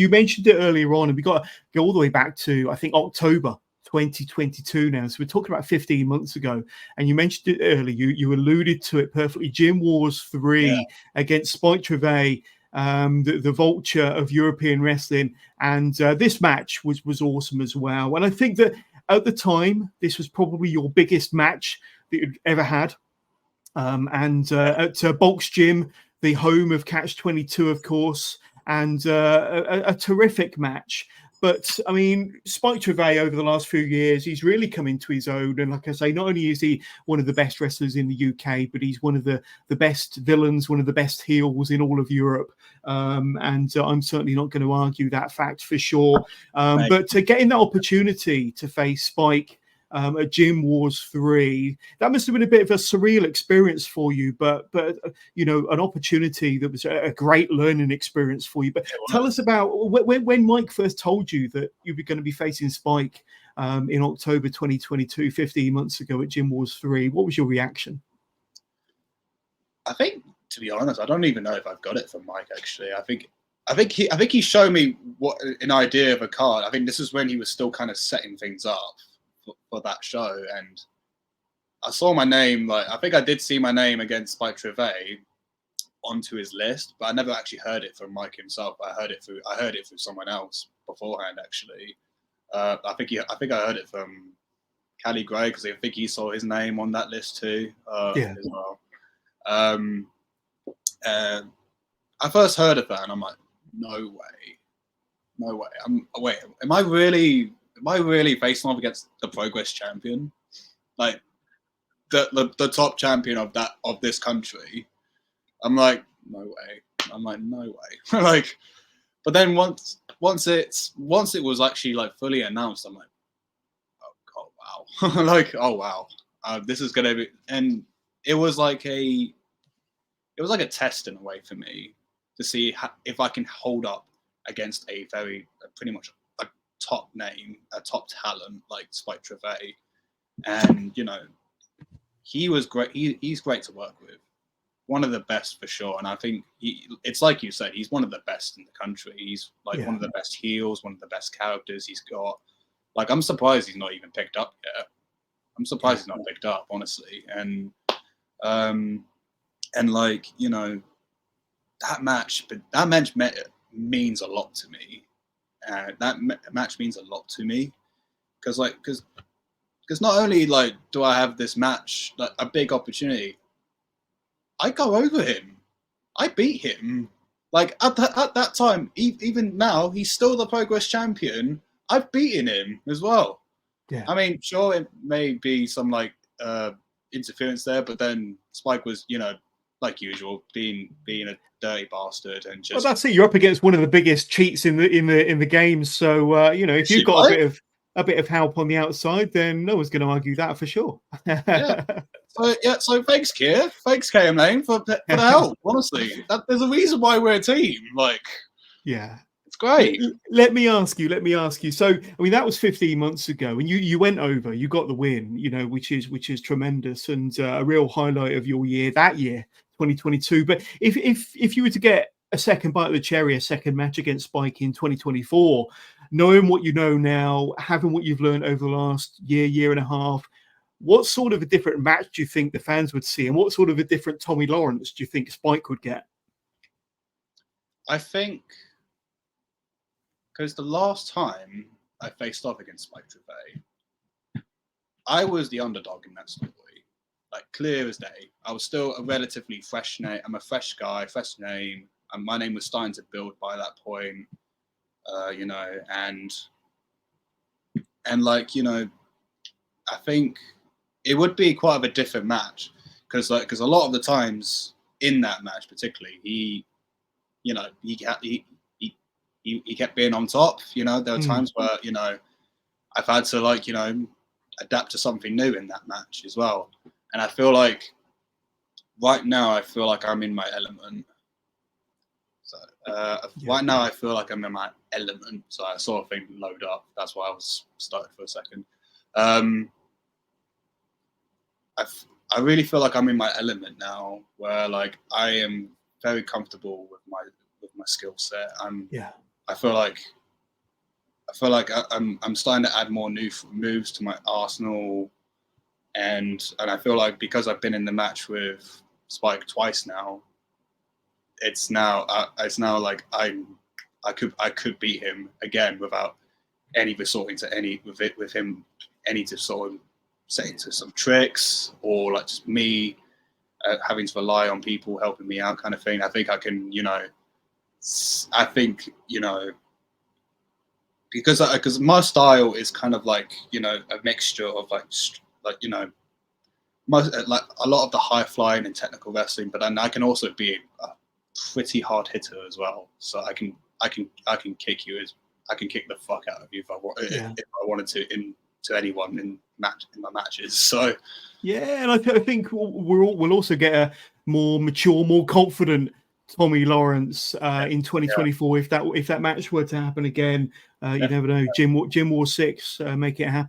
You mentioned it earlier on, and we got to go all the way back to, I think, October 2022 now. So we're talking about 15 months ago. And you mentioned it earlier. You alluded to it perfectly. Gym Wars 3 against Spike Trivet, the vulture of European wrestling. And this match was awesome as well. And I think that at the time, this was probably your biggest match that you'd ever had. At Bulk's Gym, the home of Catch 22, of course, and a terrific match. But I mean, Spike Trivet over the last few years, he's really come into his own. And like I say, not only is he one of the best wrestlers in the UK, but he's one of the best villains, one of the best heels in all of Europe. And I'm certainly not going to argue that fact for sure. But to getting that opportunity to face Spike at Gym Wars 3, that must have been a bit of a surreal experience for you, but you know, an opportunity that was a great learning experience for you. But tell us about when Mike first told you that you were going to be facing Spike in October 2022, 15 months ago at Gym Wars 3. What was your reaction? I think, to be honest, I don't even know if I've got it from Mike. Actually, I think he showed me what an idea of a card. I think this is when he was still kind of setting things up for that show, and I saw my name. Like, I think I did see my name against Spike Trivet onto his list, but I never actually heard it from Mike himself. I heard it through someone else beforehand. Actually, I think I heard it from Callie Gray, because I think he saw his name on that list too. As well. I first heard of that, and I'm like, no way. Am I really facing off against the Progress champion, like the top champion of this country? I'm like, no way. Like, but then once it was actually like fully announced, I'm like, oh wow. Like, oh wow, this is gonna be. And it was like a test in a way for me to see if I can hold up against a pretty much a top name, a top talent like Spike Trivet. And you know, he was great. He's great to work with, one of the best for sure. And I think it's like you said, he's one of the best in the country. He's like one of the best heels, one of the best characters he's got. Like, I'm surprised he's not even picked up yet. I'm surprised he's not picked up, honestly. And like, you know, that match means a lot to me. That match means a lot to me because not only like do I have this match, like a big opportunity, I go over him, I beat him. Like at that time, even now, he's still the Progress champion. I've beaten him as well. Yeah. I mean, sure, it may be some like interference there, but then Spike was, you know, like usual, being a dirty bastard and just. Well, that's it. You're up against one of the biggest cheats in the game. So you know, if you've got a bit of help on the outside, then no one's going to argue that for sure. So thanks, Keir. Thanks, KM for the help. Honestly, there's a reason why we're a team. Like, yeah. It's great. Let me ask you. So, I mean, that was 15 months ago, and you went over, you got the win, you know, which is tremendous and a real highlight of your year, that year, 2022. But if you were to get a second bite of the cherry, a second match against Spike in 2024, knowing what you know now, having what you've learned over the last year and a half, what sort of a different match do you think the fans would see, and what sort of a different Tommy Lawrence do you think Spike would get? I think. Because the last time I faced off against Spike Trivet, I was the underdog in that story. Like, clear as day. I was still a relatively fresh name. I'm a fresh guy, fresh name. And my name was starting to build by that point, you know. And like, you know, I think it would be quite of a different match. Because a lot of the times in that match, particularly, he kept being on top. You know, there were times where, you know, I've had to, like, you know, adapt to something new in that match as well. And I feel like right now, I feel like I'm in my element. So right now, I feel like I'm in my element. So I saw a thing load up. That's why I was started for a second. I really feel like I'm in my element now, where like I am very comfortable with my skill set. I feel like I'm starting to add more new moves to my arsenal, and I feel like because I've been in the match with Spike twice now, it's now like I could beat him again without any resorting to any with him any to sort of say into some tricks or like just me having to rely on people helping me out kind of thing. I think I can, because my style is kind of like, a mixture of most like a lot of the high flying and technical wrestling, but then I can also be a pretty hard hitter as well. So I can kick you I can kick the fuck out of you if I wanted to anyone in my matches. So yeah, and I think we'll also get a more mature, more confident Tommy Lawrence in 2024 if that match were to happen again. You never know. Gym War 6, make it happen.